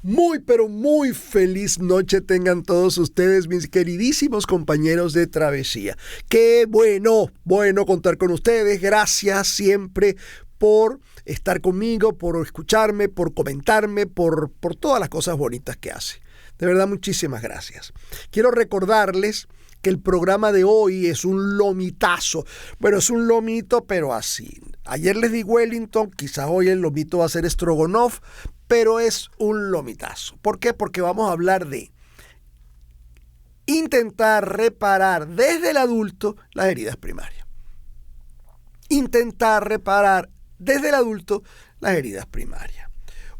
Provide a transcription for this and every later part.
Muy, pero muy feliz noche tengan todos ustedes, mis queridísimos compañeros de travesía. Qué bueno contar con ustedes. Gracias siempre por estar conmigo, por escucharme, por comentarme, por todas las cosas bonitas que hace. De verdad, muchísimas gracias. Quiero recordarles que el programa de hoy es un lomitazo. Bueno, es un lomito, pero así. Ayer les di Wellington, quizás hoy el lomito va a ser Stroganoff, pero es un lomitazo. ¿Por qué? Porque vamos a hablar de intentar reparar desde el adulto las heridas primarias. Intentar reparar desde el adulto las heridas primarias.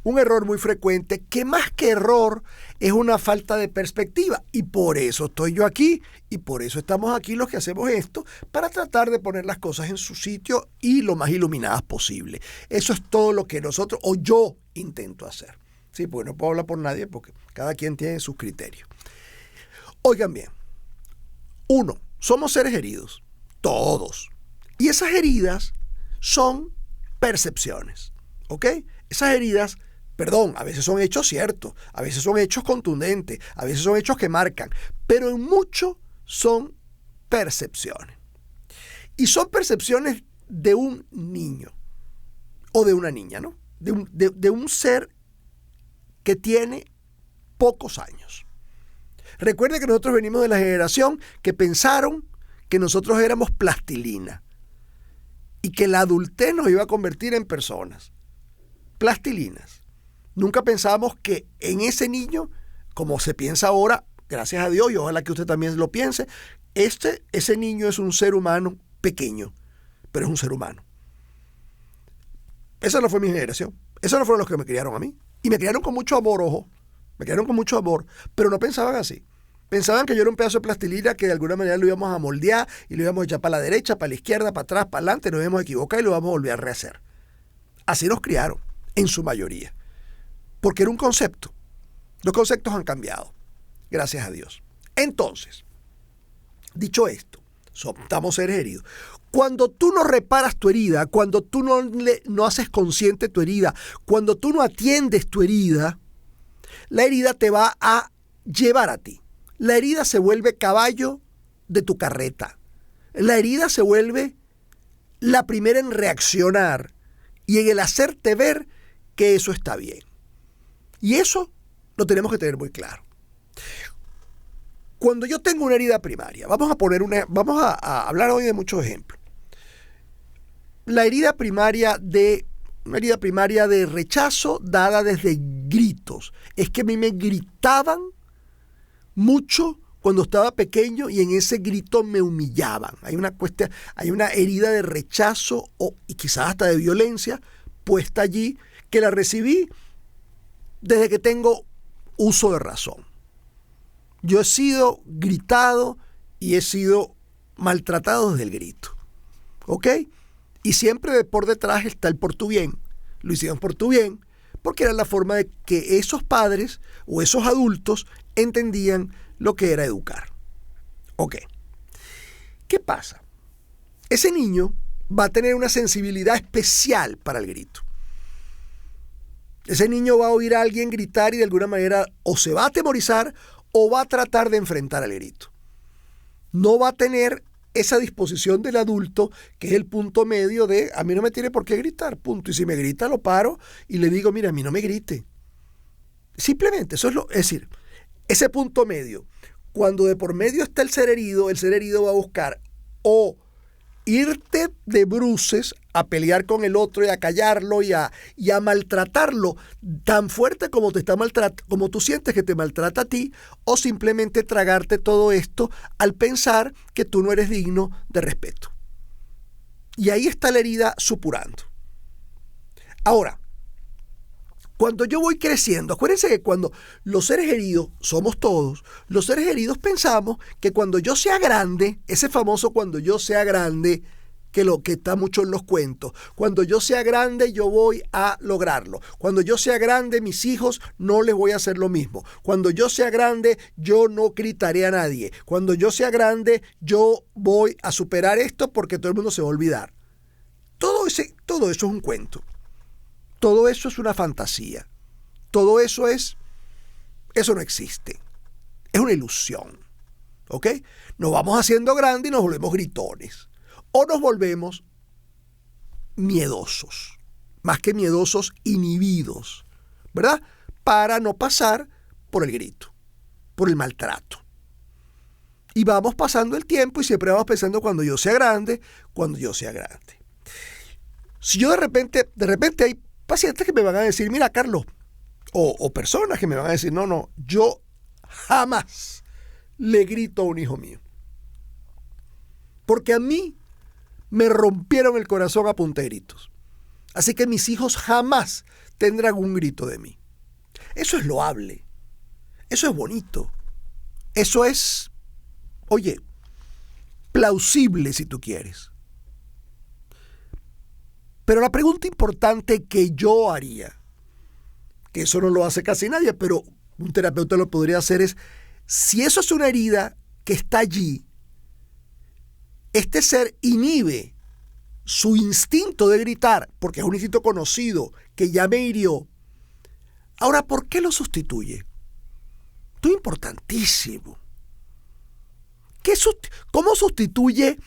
Un error muy frecuente que más que error es una falta de perspectiva. Y por eso estoy yo aquí y por eso estamos aquí los que hacemos esto, para tratar de poner las cosas en su sitio y lo más iluminadas posible. Eso es todo lo que nosotros, o yo, intento hacer. Sí, porque no puedo hablar por nadie porque cada quien tiene sus criterios. Oigan bien, 1, somos seres heridos, todos. Y esas heridas son percepciones, ¿ok? Esas heridas, a veces son hechos ciertos, a veces son hechos contundentes, a veces son hechos que marcan, pero en mucho son percepciones. Y son percepciones de un niño o de una niña, ¿no? De un ser que tiene pocos años. Recuerde que nosotros venimos de la generación que pensaron que nosotros éramos plastilina y que la adultez nos iba a convertir en personas. Plastilinas. Nunca pensábamos que en ese niño, como se piensa ahora, gracias a Dios, y ojalá que usted también lo piense, ese niño es un ser humano pequeño, pero es un ser humano. Esa no fue mi generación. Esos no fueron los que me criaron a mí. Y me criaron con mucho amor, ojo. Me criaron con mucho amor, pero no pensaban así. Pensaban que yo era un pedazo de plastilina que de alguna manera lo íbamos a moldear y lo íbamos a echar para la derecha, para la izquierda, para atrás, para adelante, nos íbamos a equivocar y lo íbamos a volver a rehacer. Así nos criaron, en su mayoría. Porque era un concepto. Los conceptos han cambiado, gracias a Dios. Entonces, dicho esto, estamos seres heridos. Cuando tú no reparas tu herida, cuando tú no haces consciente tu herida, cuando tú no atiendes tu herida, la herida te va a llevar a ti. La herida se vuelve caballo de tu carreta. La herida se vuelve la primera en reaccionar y en el hacerte ver que eso está bien. Y eso lo tenemos que tener muy claro. Cuando yo tengo una herida primaria, vamos a hablar hoy de muchos ejemplos. Una herida primaria de rechazo dada desde gritos. Es que a mí me gritaban mucho cuando estaba pequeño y en ese grito me humillaban. Hay una herida de rechazo y quizás hasta de violencia puesta allí que la recibí desde que tengo uso de razón. Yo he sido gritado y he sido maltratado desde el grito. ¿Ok? Y siempre por detrás está el por tu bien. Lo hicieron por tu bien, porque era la forma de que esos padres o esos adultos entendían lo que era educar. ¿Ok? ¿Qué pasa? Ese niño va a tener una sensibilidad especial para el grito. Ese niño va a oír a alguien gritar y de alguna manera o se va a atemorizar o va a tratar de enfrentar al grito. No va a tener esa disposición del adulto, que es el punto medio de a mí no me tiene por qué gritar, punto. Y si me grita, lo paro y le digo, mira, a mí no me grite. Simplemente, es decir, ese punto medio, cuando de por medio está el ser herido va a buscar o irte de bruces a pelear con el otro y a callarlo y a maltratarlo tan fuerte como como tú sientes que te maltrata a ti, o simplemente tragarte todo esto al pensar que tú no eres digno de respeto. Y ahí está la herida supurando. Ahora, cuando yo voy creciendo, acuérdense que cuando los seres heridos, somos todos, los seres heridos pensamos que cuando yo sea grande, ese famoso cuando yo sea grande, que lo que está mucho en los cuentos, cuando yo sea grande yo voy a lograrlo, cuando yo sea grande mis hijos no les voy a hacer lo mismo, cuando yo sea grande yo no gritaré a nadie, cuando yo sea grande yo voy a superar esto porque todo el mundo se va a olvidar. Todo eso es un cuento. Todo eso es una fantasía. Todo eso es Eso no existe. Es una ilusión. ¿Ok? Nos vamos haciendo grandes y nos volvemos gritones. O nos volvemos miedosos. Más que miedosos, inhibidos. ¿Verdad? Para no pasar por el grito, por el maltrato. Y vamos pasando el tiempo y siempre vamos pensando cuando yo sea grande, cuando yo sea grande. Si yo de repente hay pacientes que me van a decir, mira, Carlos, o personas que me van a decir, no, yo jamás le grito a un hijo mío. Porque a mí me rompieron el corazón a punta de gritos. Así que mis hijos jamás tendrán un grito de mí. Eso es loable. Eso es bonito. Eso es, oye, plausible si tú quieres. Pero la pregunta importante que yo haría, que eso no lo hace casi nadie, pero un terapeuta lo podría hacer, es si eso es una herida que está allí, este ser inhibe su instinto de gritar, porque es un instinto conocido, que ya me hirió. Ahora, ¿por qué lo sustituye? Esto es importantísimo. ¿Cómo sustituye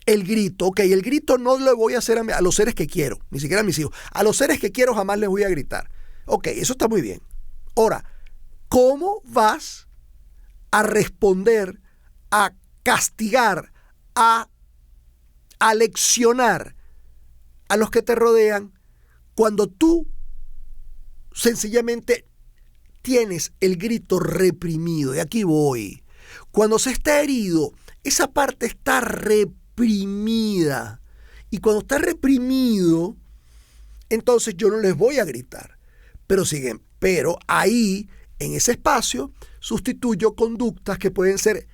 el grito? Ok, el grito no lo voy a hacer a los seres que quiero, ni siquiera a mis hijos. A los seres que quiero jamás les voy a gritar. Ok, eso está muy bien. Ahora, ¿cómo vas a responder, a castigar, a leccionar a los que te rodean cuando tú sencillamente tienes el grito reprimido? Y aquí voy. Cuando se está herido, esa parte está reprimida. Y cuando está reprimido, entonces yo no les voy a gritar. Pero ahí, en ese espacio, sustituyo conductas que pueden ser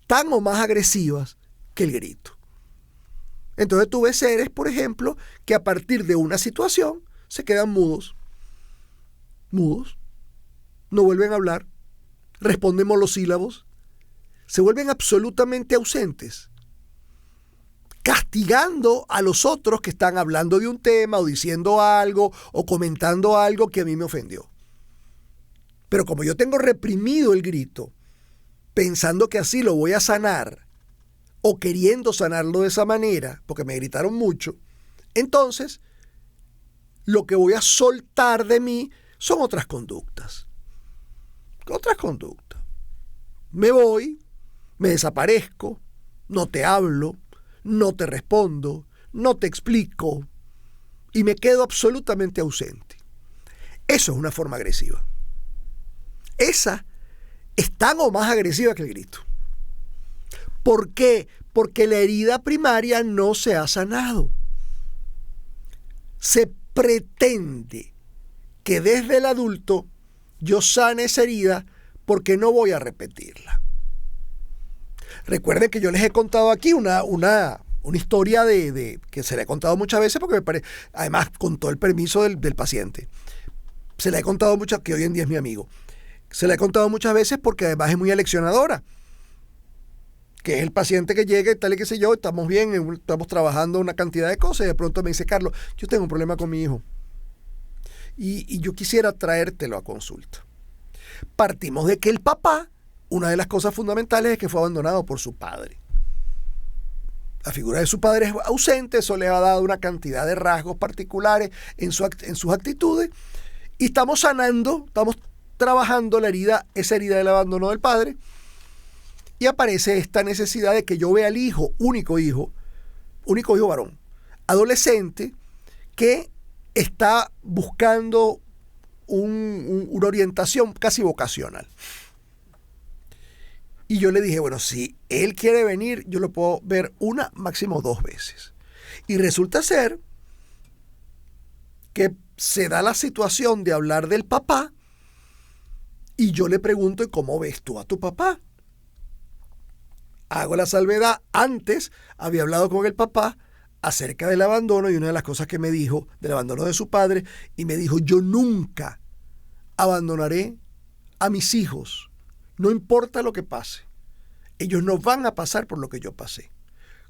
tan o más agresivas que el grito. Entonces tú ves seres, por ejemplo, que a partir de una situación se quedan mudos. Mudos. No vuelven a hablar. Responden monosílabos. Se vuelven absolutamente ausentes. Castigando a los otros que están hablando de un tema o diciendo algo o comentando algo que a mí me ofendió. Pero como yo tengo reprimido el grito, pensando que así lo voy a sanar, o queriendo sanarlo de esa manera, porque me gritaron mucho, entonces lo que voy a soltar de mí son otras conductas. Otras conductas. Me voy, me desaparezco, no te hablo, no te respondo, no te explico y me quedo absolutamente ausente. Eso es una forma agresiva. Esa es tan o más agresiva que el grito. ¿Por qué? Porque la herida primaria no se ha sanado. Se pretende que desde el adulto yo sane esa herida porque no voy a repetirla. Recuerden que yo les he contado aquí una historia que se la he contado muchas veces porque me parece, además con todo el permiso del paciente. Se la he contado muchas, que hoy en día es mi amigo. Se la he contado muchas veces porque además es muy aleccionadora. Que es el paciente que llega y tal y qué sé yo, estamos bien, estamos trabajando una cantidad de cosas y de pronto me dice, Carlos, yo tengo un problema con mi hijo y yo quisiera traértelo a consulta. Partimos de que el papá, una de las cosas fundamentales es que fue abandonado por su padre. La figura de su padre es ausente, eso le ha dado una cantidad de rasgos particulares en sus actitudes y estamos sanando, estamos trabajando esa herida del abandono del padre. Y aparece esta necesidad de que yo vea al hijo, único hijo varón, adolescente, que está buscando una orientación casi vocacional. Y yo le dije, bueno, si él quiere venir, yo lo puedo ver una, máximo 2 veces. Y resulta ser que se da la situación de hablar del papá y yo le pregunto, ¿y cómo ves tú a tu papá? Hago la salvedad, antes había hablado con el papá acerca del abandono y una de las cosas que me dijo del abandono de su padre y me dijo, yo nunca abandonaré a mis hijos, no importa lo que pase, ellos no van a pasar por lo que yo pasé,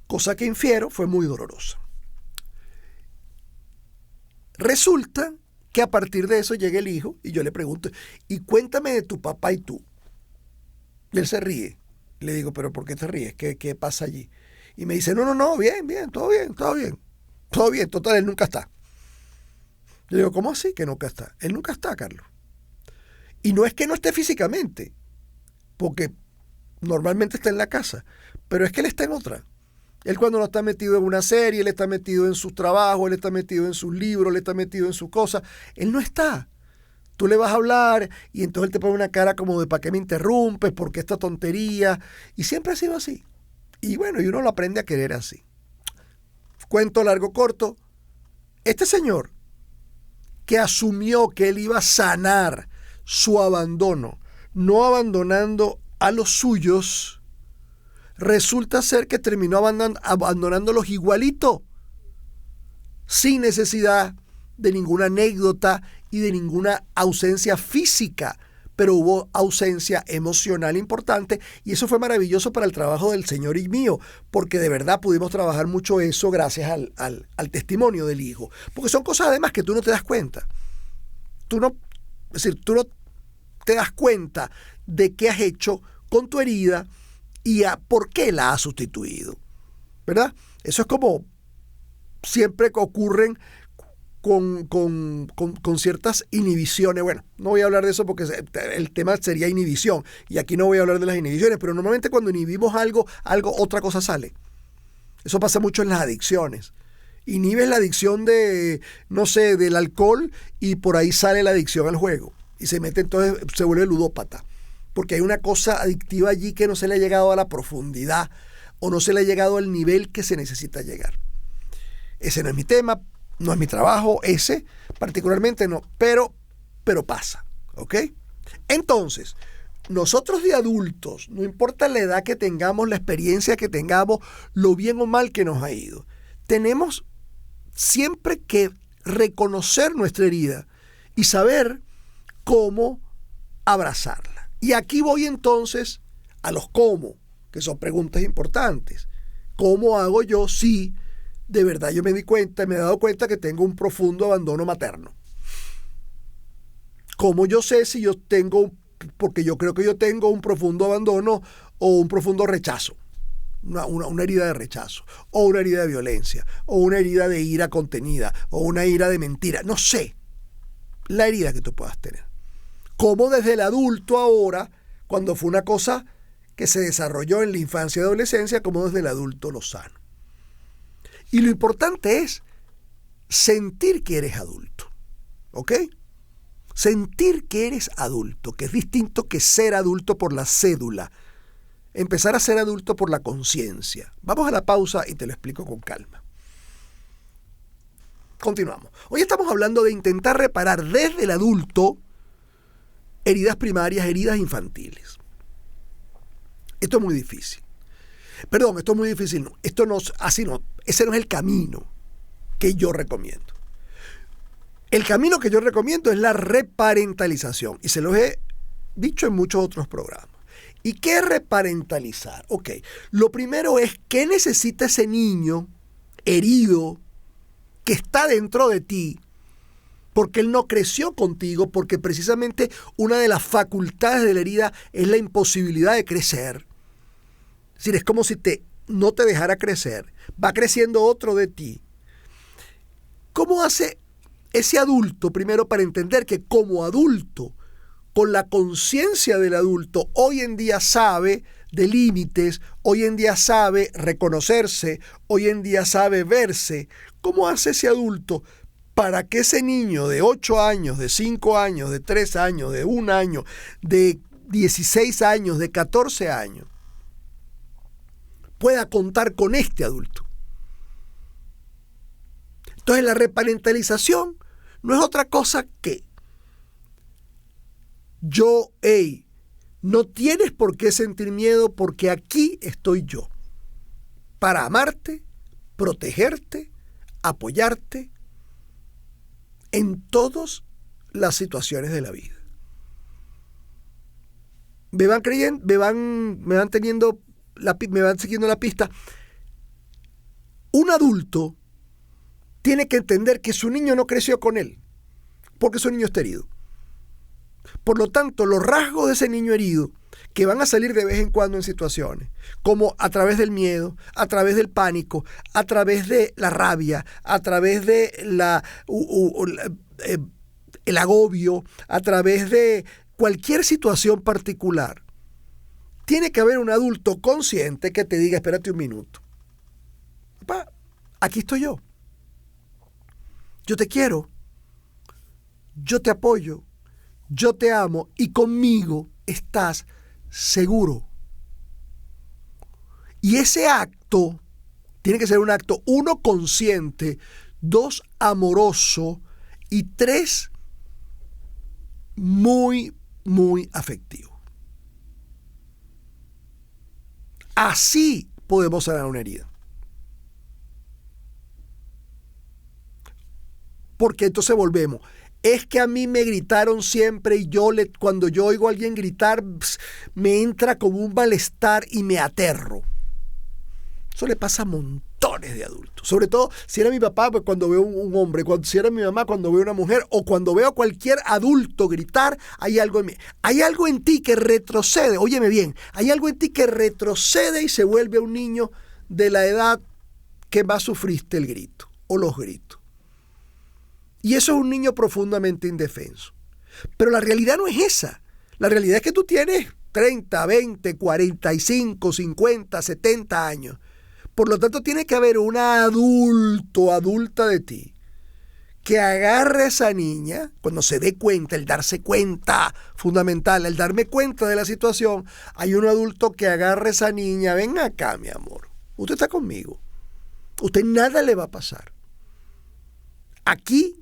cosa que infiero fue muy dolorosa. Resulta que a partir de eso llega el hijo y yo le pregunto, y cuéntame de tu papá y tú. Y él se ríe. Le digo, ¿pero por qué te ríes? ¿Qué pasa allí? Y me dice, no, bien, todo bien. Todo bien, total, él nunca está. Yo digo, ¿cómo así que nunca está? Él nunca está, Carlos. Y no es que no esté físicamente, porque normalmente está en la casa, pero es que él está en otra. Él cuando no está metido en una serie, él está metido en sus trabajos, él está metido en sus libros, él está metido en sus cosas. Él no está. Tú le vas a hablar y entonces él te pone una cara como de ¿para qué me interrumpes? ¿Por qué esta tontería? Y siempre ha sido así. Y bueno, y uno lo aprende a querer así. Cuento largo corto. Este señor que asumió que él iba a sanar su abandono, no abandonando a los suyos, resulta ser que terminó abandonándolos igualito, sin necesidad de ninguna anécdota y de ninguna ausencia física, pero hubo ausencia emocional importante y eso fue maravilloso para el trabajo del Señor y mío, porque de verdad pudimos trabajar mucho eso gracias al testimonio del hijo, porque son cosas además que tú no te das cuenta. Tú no te das cuenta de qué has hecho con tu herida y por qué la has sustituido, ¿verdad? Eso es como siempre que ocurren con ciertas inhibiciones. Bueno, no voy a hablar de eso porque el tema sería inhibición y aquí no voy a hablar de las inhibiciones, pero normalmente cuando inhibimos algo, otra cosa sale. Eso pasa mucho en las adicciones. Inhibes la adicción del alcohol y por ahí sale la adicción al juego y se mete, entonces se vuelve ludópata porque hay una cosa adictiva allí que no se le ha llegado a la profundidad o no se le ha llegado al nivel que se necesita llegar. Ese no es mi tema, no es mi trabajo, ese particularmente no, pero pasa, ¿ok? Entonces, nosotros de adultos, no importa la edad que tengamos, la experiencia que tengamos, lo bien o mal que nos ha ido, tenemos siempre que reconocer nuestra herida y saber cómo abrazarla. Y aquí voy entonces a los cómo, que son preguntas importantes. ¿Cómo hago yo si de verdad yo me he dado cuenta que tengo un profundo abandono materno? ¿Cómo yo sé si yo tengo, porque yo creo que yo tengo un profundo abandono o un profundo rechazo? Una herida de rechazo, o una herida de violencia, o una herida de ira contenida, o una ira de mentira. No sé la herida que tú puedas tener. Como desde el adulto ahora, cuando fue una cosa que se desarrolló en la infancia y adolescencia, como desde el adulto lo sano. Y lo importante es sentir que eres adulto, ¿ok? Sentir que eres adulto, que es distinto que ser adulto por la cédula. Empezar a ser adulto por la conciencia. Vamos a la pausa y te lo explico con calma. Continuamos. Hoy estamos hablando de intentar reparar desde el adulto heridas primarias, heridas infantiles. Esto es muy difícil. Perdón, esto es muy difícil. No. Esto no, así no. Ese no es el camino que yo recomiendo. El camino que yo recomiendo es la reparentalización. Y se los he dicho en muchos otros programas. ¿Y qué es reparentalizar? Ok, lo primero es qué necesita ese niño herido que está dentro de ti, porque él no creció contigo, porque precisamente una de las facultades de la herida es la imposibilidad de crecer. Es decir, es como si no te dejara crecer, va creciendo otro de ti. ¿Cómo hace ese adulto, primero, para entender que como adulto, con la conciencia del adulto, hoy en día sabe de límites, hoy en día sabe reconocerse, hoy en día sabe verse? ¿Cómo hace ese adulto para que ese niño de 8 años, de 5 años, de 3 años, de 1 año, de 16 años, de 14 años, pueda contar con este adulto? Entonces la reparentalización no es otra cosa que no tienes por qué sentir miedo porque aquí estoy yo para amarte, protegerte, apoyarte en todas las situaciones de la vida. Me van siguiendo la pista. Un adulto tiene que entender que su niño no creció con él. porque su niño está herido. Por lo tanto, los rasgos de ese niño herido, que van a salir de vez en cuando en situaciones, como a través del miedo, a través del pánico, a través de la rabia, a través de el agobio, a través de cualquier situación particular, tiene que haber un adulto consciente que te diga, espérate un minuto. Papá, aquí estoy yo. Yo te quiero. Yo te apoyo. Yo te amo y conmigo estás seguro. Y ese acto tiene que ser un acto, 1, consciente, 2, amoroso y 3, muy, muy afectivo. Así podemos sanar una herida. Porque entonces volvemos. Es que a mí me gritaron siempre y cuando yo oigo a alguien gritar, me entra como un malestar y me aterro. Eso le pasa a montones de adultos. Sobre todo si era mi papá, pues cuando veo un hombre, si era mi mamá, cuando veo una mujer, o cuando veo a cualquier adulto gritar, hay algo en mí. Hay algo en ti que retrocede, óyeme bien, hay algo en ti que retrocede y se vuelve un niño de la edad que más sufriste el grito o los gritos. Y eso es un niño profundamente indefenso. Pero la realidad no es esa. La realidad es que tú tienes 30, 20, 45, 50, 70 años. Por lo tanto, tiene que haber un adulta de ti que agarre a esa niña cuando se dé cuenta, el darse cuenta, fundamental, el darme cuenta de la situación. Hay un adulto que agarre a esa niña, ven acá, mi amor, usted está conmigo. Usted nada le va a pasar. Aquí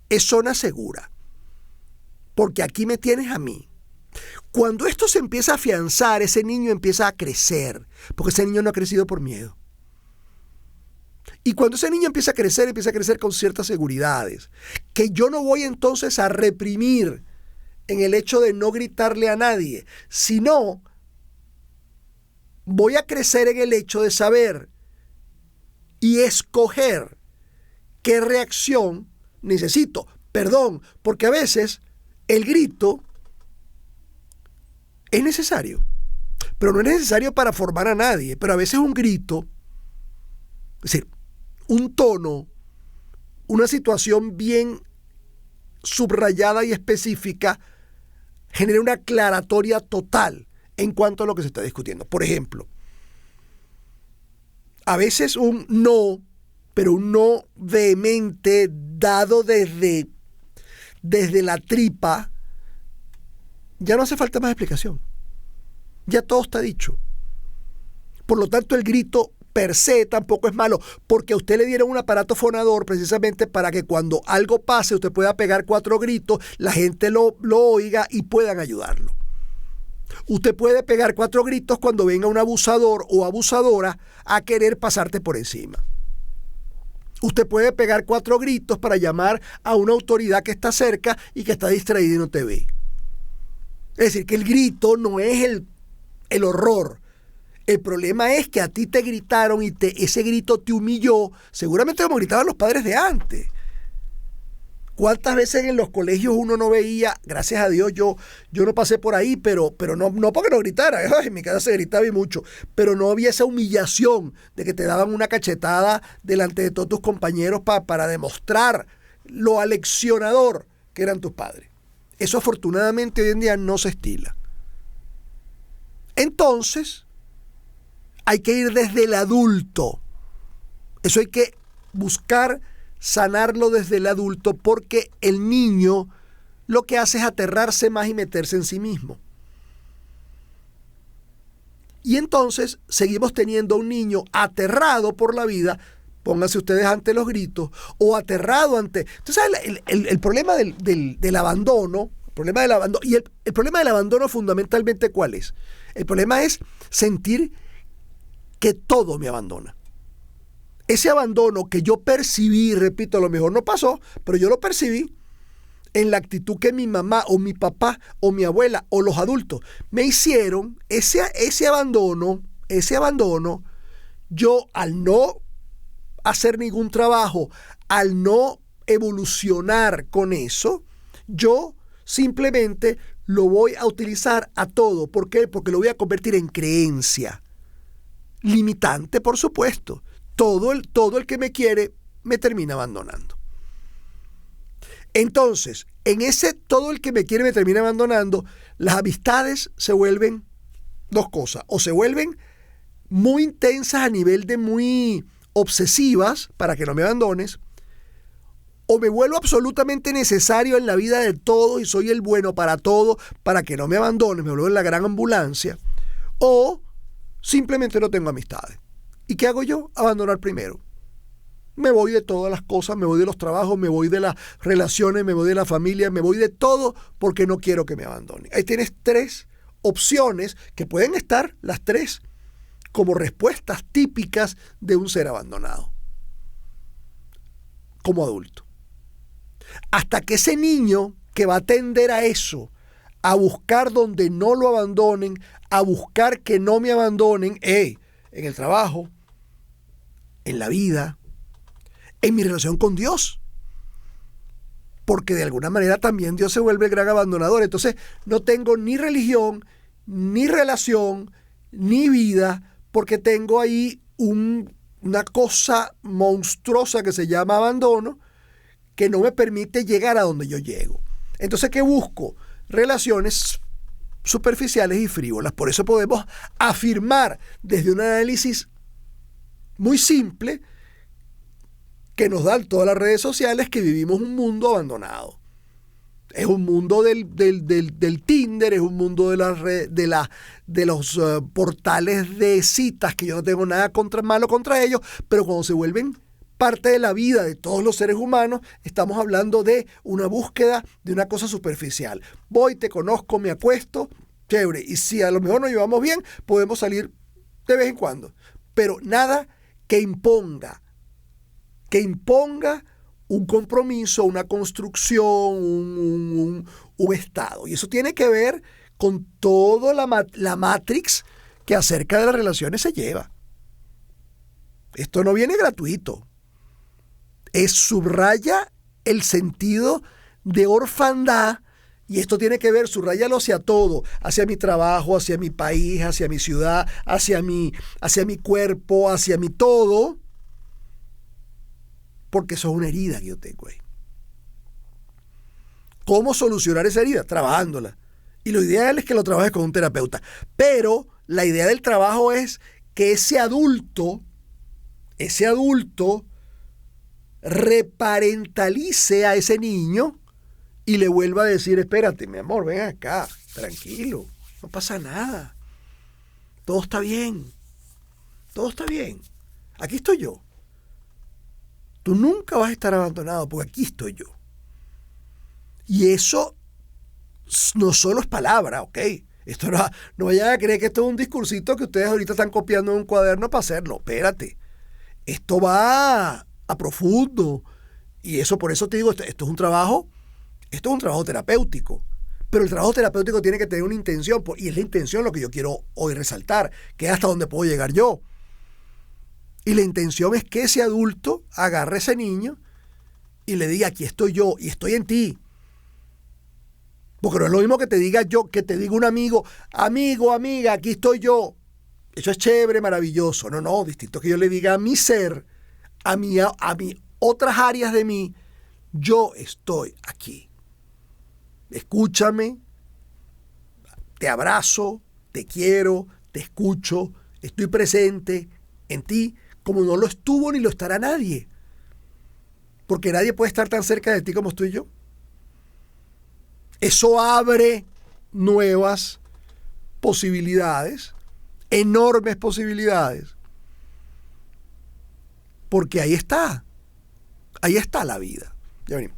es zona segura, porque aquí me tienes a mí. Cuando esto se empieza a afianzar, ese niño empieza a crecer, porque ese niño no ha crecido por miedo. Y cuando ese niño empieza a crecer con ciertas seguridades, que yo no voy entonces a reprimir en el hecho de no gritarle a nadie, sino voy a crecer en el hecho de saber y escoger qué reacción necesito. Perdón, porque a veces el grito es necesario, pero no es necesario para formar a nadie. Pero a veces un grito, es decir, un tono, una situación bien subrayada y específica, genera una aclaratoria total en cuanto a lo que se está discutiendo. Por ejemplo, a veces un no, pero un no vehemente, dado desde la tripa, ya no hace falta más explicación. Ya todo está dicho. Por lo tanto, el grito per se tampoco es malo, porque a usted le dieron un aparato fonador precisamente para que cuando algo pase usted pueda pegar 4 gritos, la gente lo oiga y puedan ayudarlo. Usted puede pegar 4 gritos cuando venga un abusador o abusadora a querer pasarte por encima. Usted puede pegar 4 gritos para llamar a una autoridad que está cerca y que está distraída y no te ve. Es decir, que el grito no es el horror. El problema es que a ti te gritaron y ese grito te humilló, seguramente como gritaban los padres de antes. ¿Cuántas veces en los colegios uno no veía, gracias a Dios yo no pasé por ahí, pero no porque no gritara, en mi casa se gritaba y mucho, pero no había esa humillación de que te daban una cachetada delante de todos tus compañeros para demostrar lo aleccionador que eran tus padres? Eso afortunadamente hoy en día no se estila. Entonces, hay que ir desde el adulto. Eso hay que buscar sanarlo desde el adulto, porque el niño lo que hace es aterrarse más y meterse en sí mismo. Y entonces seguimos teniendo a un niño aterrado por la vida, pónganse ustedes ante los gritos, o aterrado ante... Entonces el problema del abandono, y el problema del abandono fundamentalmente, ¿cuál es? El problema es sentir que todo me abandona. Ese abandono que yo percibí, repito, a lo mejor no pasó, pero yo lo percibí en la actitud que mi mamá o mi papá o mi abuela o los adultos me hicieron, ese abandono, yo al no hacer ningún trabajo, al no evolucionar con eso, yo simplemente lo voy a utilizar a todo. ¿Por qué? Porque lo voy a convertir en creencia. Limitante, por supuesto. Todo el que me quiere me termina abandonando. Entonces, en ese todo el que me quiere me termina abandonando, las amistades se vuelven dos cosas. O se vuelven muy intensas a nivel de muy obsesivas para que no me abandones, o me vuelvo absolutamente necesario en la vida de todos y soy el bueno para todo para que no me abandones, me vuelvo en la gran ambulancia, o simplemente no tengo amistades. ¿Y qué hago yo? Abandonar primero. Me voy de todas las cosas, me voy de los trabajos, me voy de las relaciones, me voy de la familia, me voy de todo porque no quiero que me abandonen. Ahí tienes tres opciones que pueden estar las tres como respuestas típicas de un ser abandonado como adulto. Hasta que ese niño que va a tender a eso, a buscar donde no lo abandonen, a buscar que no me abandonen, en el trabajo, en la vida, en mi relación con Dios. Porque de alguna manera también Dios se vuelve el gran abandonador. Entonces no tengo ni religión, ni relación, ni vida, porque tengo ahí una cosa monstruosa que se llama abandono, que no me permite llegar a donde yo llego. Entonces, ¿qué busco? Relaciones superficiales y frívolas. Por eso podemos afirmar desde un análisis muy simple que nos dan todas las redes sociales que vivimos un mundo abandonado. Es un mundo del Tinder, es un mundo de los portales de citas, que yo no tengo nada malo contra ellos, pero cuando se vuelven parte de la vida de todos los seres humanos, estamos hablando de una búsqueda de una cosa superficial. Voy, te conozco, me acuesto, chévere, y si a lo mejor nos llevamos bien, podemos salir de vez en cuando, pero nada que imponga un compromiso, una construcción, un estado. Y eso tiene que ver con toda la matrix que acerca de las relaciones se lleva. Esto no viene gratuito. Subraya el sentido de orfandad, y esto tiene que ver, subrayalo hacia todo, hacia mi trabajo, hacia mi país, hacia mi ciudad, hacia mi cuerpo, hacia mi todo, porque eso es una herida que yo tengo ahí. ¿Cómo solucionar esa herida? Trabajándola. Y lo ideal es que lo trabajes con un terapeuta. Pero la idea del trabajo es que ese adulto reparentalice a ese niño y le vuelva a decir: espérate, mi amor, ven acá, tranquilo, no pasa nada, todo está bien, aquí estoy yo. Tú nunca vas a estar abandonado porque aquí estoy yo. Y eso no solo es palabra, ¿ok? Esto no vayan a creer que esto es un discursito que ustedes ahorita están copiando en un cuaderno para hacerlo. Espérate. Esto va a profundo. Y eso, por eso te digo, esto es un trabajo terapéutico. Pero el trabajo terapéutico tiene que tener una intención. Y es la intención lo que yo quiero hoy resaltar, que es hasta donde puedo llegar yo. Y la intención es que ese adulto agarre a ese niño y le diga: aquí estoy yo y estoy en ti. Porque no es lo mismo que te diga un amigo, amiga, aquí estoy yo. Eso es chévere, maravilloso. No, distinto que yo le diga a mi ser, a mi otras áreas de mí: yo estoy aquí. Escúchame, te abrazo, te quiero, te escucho, estoy presente en ti, como no lo estuvo ni lo estará nadie. Porque nadie puede estar tan cerca de ti como estoy yo. Eso abre nuevas posibilidades, enormes posibilidades. Porque ahí está la vida. Ya venimos.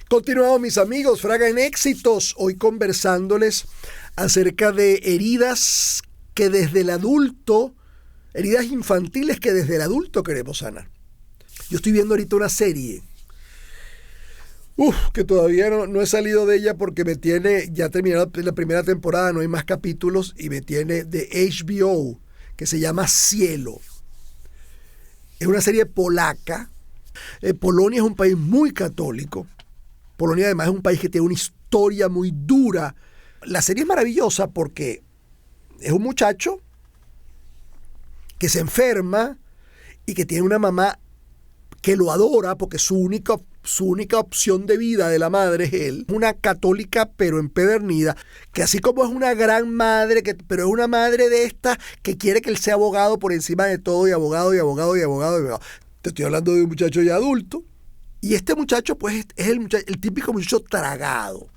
Continuamos, mis amigos, Fraga en Éxitos, hoy conversándoles acerca de heridas que desde el adulto, heridas infantiles que desde el adulto queremos sanar. Yo estoy viendo ahorita una serie, que todavía no he salido de ella porque me tiene, ya terminado la primera temporada, no hay más capítulos, y me tiene de HBO, que se llama Cielo. Es una serie polaca. Polonia es un país muy católico. Polonia además es un país que tiene una historia muy dura. La serie es maravillosa porque es un muchacho que se enferma y que tiene una mamá que lo adora porque su única opción de vida de la madre es él. Una católica pero empedernida, que así como es una gran madre, pero es una madre de estas que quiere que él sea abogado por encima de todo, y abogado, y abogado, y abogado, y abogado. Te estoy hablando de un muchacho ya adulto. Y este muchacho pues es el típico muchacho tragado.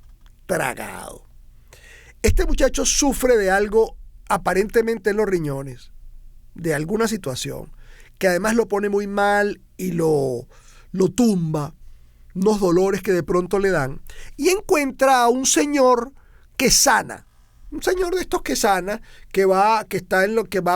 Este muchacho sufre de algo aparentemente en los riñones, de alguna situación, que además lo pone muy mal y lo tumba, unos dolores que de pronto le dan, y encuentra a un señor que sana, un señor de estos que sana, que va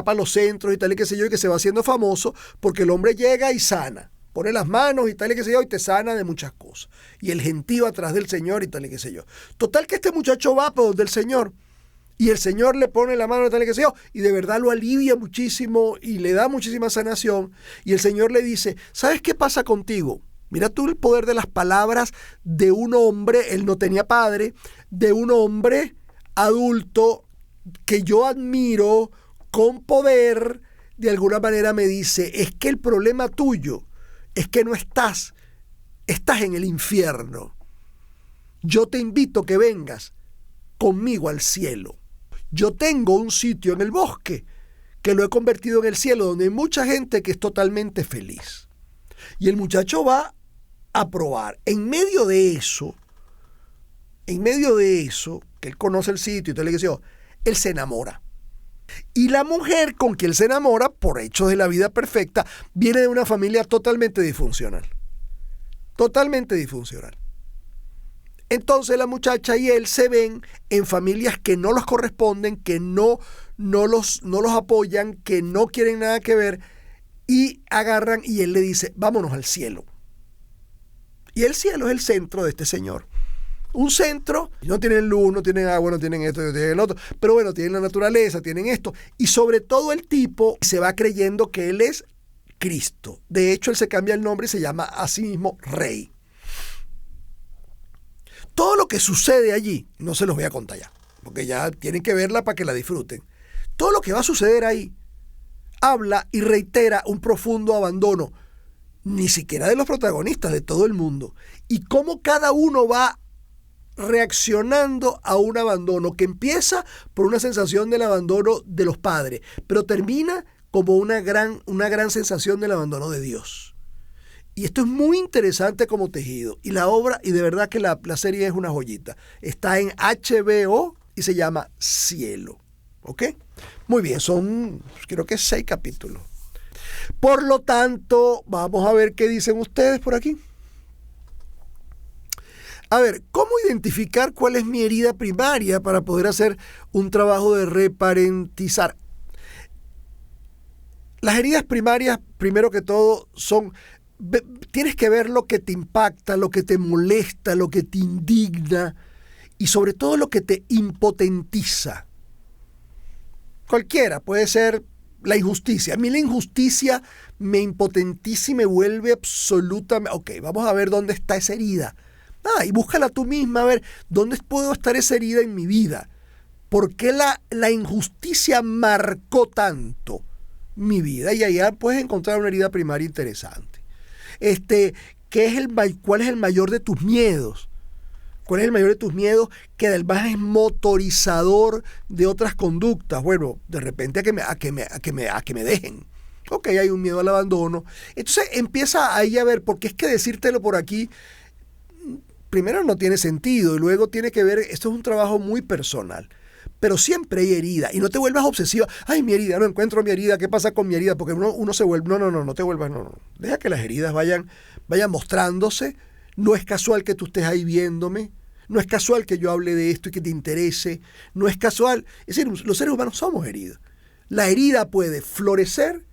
para los centros y tal y qué sé yo, y que se va haciendo famoso porque el hombre llega y sana, pone las manos y tal y qué sé yo, y te sana de muchas cosas, y el gentío atrás del señor y tal y qué sé yo. Total que este muchacho va por donde el señor, y el Señor le pone la mano tal y que sea, y de verdad lo alivia muchísimo y le da muchísima sanación. Y el Señor le dice, ¿sabes qué pasa contigo? Mira tú el poder de las palabras de un hombre, él no tenía padre, de un hombre adulto que yo admiro con poder, de alguna manera me dice, es que el problema tuyo es que no estás en el infierno. Yo te invito a que vengas conmigo al cielo. Yo tengo un sitio en el bosque que lo he convertido en el cielo, donde hay mucha gente que es totalmente feliz. Y el muchacho va a probar. En medio de eso, que él conoce el sitio y todo, él se enamora. Y la mujer con quien él se enamora, por hechos de la vida perfecta, viene de una familia totalmente disfuncional. Totalmente disfuncional. Entonces la muchacha y él se ven en familias que no los corresponden, que no los apoyan, que no quieren nada que ver, y agarran y él le dice, vámonos al cielo. Y el cielo es el centro de este señor. Un centro, no tienen luz, no tienen agua, no tienen esto, no tienen el otro, pero bueno, tienen la naturaleza, tienen esto. Y sobre todo el tipo se va creyendo que él es Cristo. De hecho, él se cambia el nombre y se llama a sí mismo Rey. Todo lo que sucede allí, no se los voy a contar ya, porque ya tienen que verla para que la disfruten. Todo lo que va a suceder ahí habla y reitera un profundo abandono, ni siquiera de los protagonistas, de todo el mundo. Y cómo cada uno va reaccionando a un abandono que empieza por una sensación del abandono de los padres, pero termina como una gran sensación del abandono de Dios. Y esto es muy interesante como tejido. Y la obra, y de verdad que la serie es una joyita. Está en HBO y se llama Cielo. ¿Ok? Muy bien, son creo que 6 capítulos. Por lo tanto, vamos a ver qué dicen ustedes por aquí. A ver, ¿cómo identificar cuál es mi herida primaria para poder hacer un trabajo de reparentizar? Las heridas primarias, primero que todo, tienes que ver lo que te impacta, lo que te molesta, lo que te indigna y sobre todo lo que te impotentiza. Cualquiera, puede ser la injusticia. A mí la injusticia me impotentiza y me vuelve absolutamente... Ok, vamos a ver dónde está esa herida. Y búscala tú misma, a ver dónde puedo estar esa herida en mi vida. ¿Por qué la injusticia marcó tanto mi vida? Y allá puedes encontrar una herida primaria interesante. ¿Cuál es el mayor de tus miedos? ¿Cuál es el mayor de tus miedos que además es motorizador de otras conductas? Bueno, de repente a que me dejen. Ok, hay un miedo al abandono. Entonces empieza ahí a ver, porque es que decírtelo por aquí, primero no tiene sentido y luego tiene que ver, esto es un trabajo muy personal. Pero siempre hay herida y no te vuelvas obsesiva. Ay, mi herida, no encuentro mi herida, ¿qué pasa con mi herida? Porque uno se vuelve, no te vuelvas, no. Deja que las heridas vayan mostrándose. No es casual que tú estés ahí viéndome, no es casual que yo hable de esto y que te interese, no es casual. Es decir, los seres humanos somos heridos. La herida puede florecer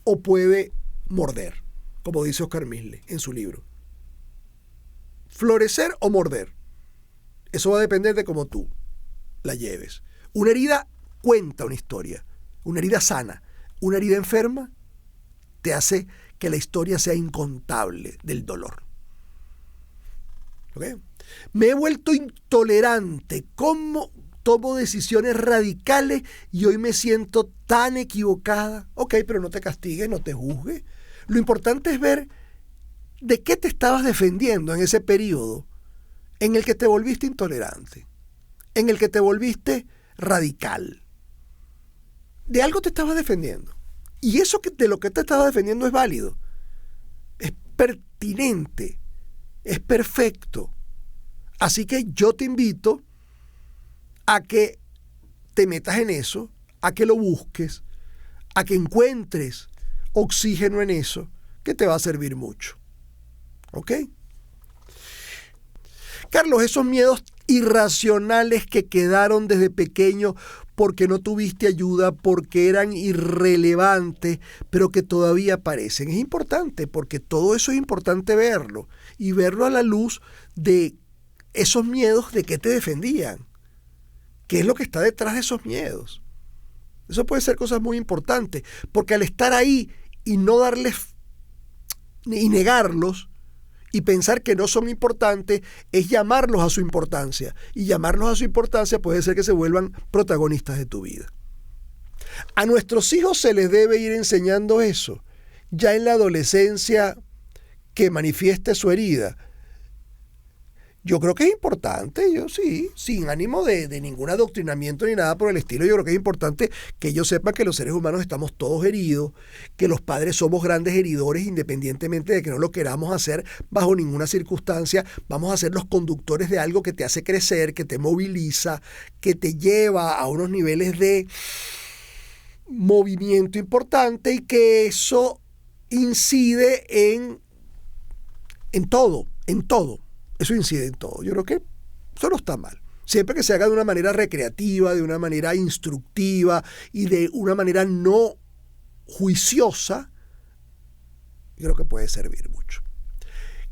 o puede morder, como dice Oscar Mihle en su libro. Florecer o morder. Eso va a depender de cómo tú la lleves. Una herida cuenta una historia. Una herida sana. Una herida enferma te hace que la historia sea incontable del dolor. ¿Okay? Me he vuelto intolerante. ¿Cómo tomo decisiones radicales y hoy me siento tan equivocada? Ok, pero no te castigues, no te juzgues. Lo importante es ver de qué te estabas defendiendo en ese periodo en el que te volviste intolerante, en el que te volviste radical. De algo te estabas defendiendo. Y eso de lo que te estabas defendiendo es válido, es pertinente, es perfecto. Así que yo te invito a que te metas en eso, a que lo busques, a que encuentres oxígeno en eso, que te va a servir mucho. ¿Ok? Carlos, esos miedos irracionales que quedaron desde pequeño porque no tuviste ayuda, porque eran irrelevantes, pero que todavía aparecen. Es importante porque todo eso es importante verlo y verlo a la luz de esos miedos de qué te defendían. ¿Qué es lo que está detrás de esos miedos? Eso puede ser cosas muy importantes, porque al estar ahí y no darles y negarlos y pensar que no son importantes es llamarlos a su importancia. Y llamarlos a su importancia puede ser que se vuelvan protagonistas de tu vida. A nuestros hijos se les debe ir enseñando eso. Ya en la adolescencia que manifieste su herida. Yo creo que es importante, yo sí, sin ánimo de ningún adoctrinamiento ni nada por el estilo, yo creo que es importante que ellos sepan que los seres humanos estamos todos heridos, que los padres somos grandes heridores independientemente de que no lo queramos hacer bajo ninguna circunstancia. Vamos a ser los conductores de algo que te hace crecer, que te moviliza, que te lleva a unos niveles de movimiento importante y que eso incide en todo. Eso incide en todo. Yo creo que eso no está mal. Siempre que se haga de una manera recreativa, de una manera instructiva y de una manera no juiciosa, yo creo que puede servir mucho.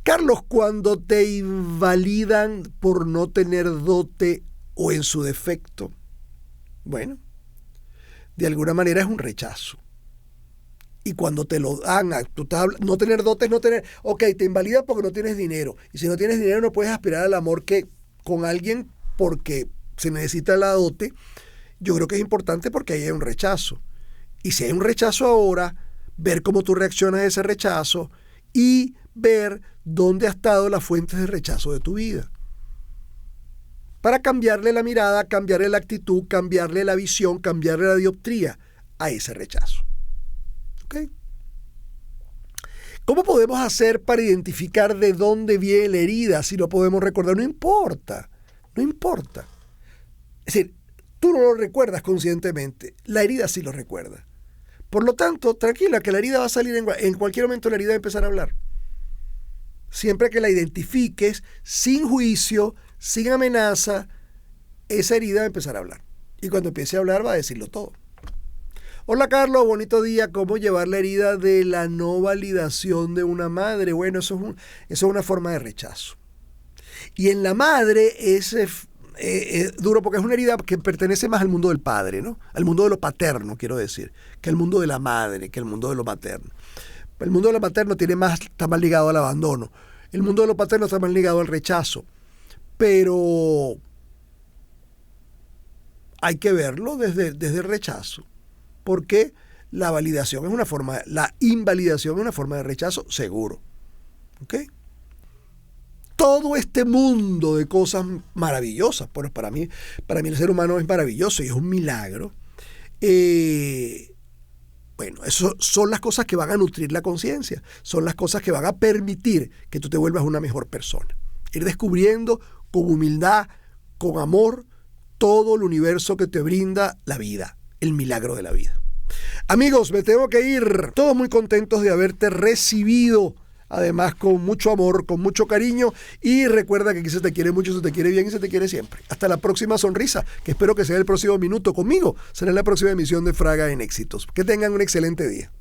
Carlos, cuando te invalidan por no tener dote o en su defecto, bueno, de alguna manera es un rechazo. Y cuando te lo dan, no tener dotes, ok, te invalida porque no tienes dinero. Y si no tienes dinero no puedes aspirar al amor que con alguien porque se necesita la dote. Yo creo que es importante porque ahí hay un rechazo. Y si hay un rechazo ahora, ver cómo tú reaccionas a ese rechazo y ver dónde ha estado las fuentes de rechazo de tu vida. Para cambiarle la mirada, cambiarle la actitud, cambiarle la visión, cambiarle la dioptría a ese rechazo. ¿Okay? ¿Cómo podemos hacer para identificar de dónde viene la herida si no podemos recordar? No importa. Es decir, tú no lo recuerdas conscientemente, la herida sí lo recuerda. Por lo tanto, tranquila, que la herida va a salir en cualquier momento, la herida va a empezar a hablar. Siempre que la identifiques, sin juicio, sin amenaza, esa herida va a empezar a hablar. Y cuando empiece a hablar va a decirlo todo. Hola Carlos, bonito día. ¿Cómo llevar la herida de la no validación de una madre? Bueno, eso es una forma de rechazo. Y en la madre es duro porque es una herida que pertenece más al mundo del padre, ¿no? Al mundo de lo paterno, quiero decir, que al mundo de la madre, que al mundo de lo materno. El mundo de lo materno está más ligado al abandono. El mundo de lo paterno está más ligado al rechazo. Pero hay que verlo desde el rechazo. Porque la invalidación es una forma de rechazo, seguro. ¿Ok? Todo este mundo de cosas maravillosas, bueno, para mí el ser humano es maravilloso y es un milagro. Bueno, eso son las cosas que van a nutrir la conciencia, son las cosas que van a permitir que tú te vuelvas una mejor persona. Ir descubriendo con humildad, con amor, todo el universo que te brinda la vida. El milagro de la vida. Amigos, me tengo que ir. Todos muy contentos de haberte recibido, además con mucho amor, con mucho cariño, y recuerda que aquí se te quiere mucho, se te quiere bien y se te quiere siempre. Hasta la próxima sonrisa, que espero que sea el próximo minuto conmigo. Será la próxima emisión de Fraga en Éxitos. Que tengan un excelente día.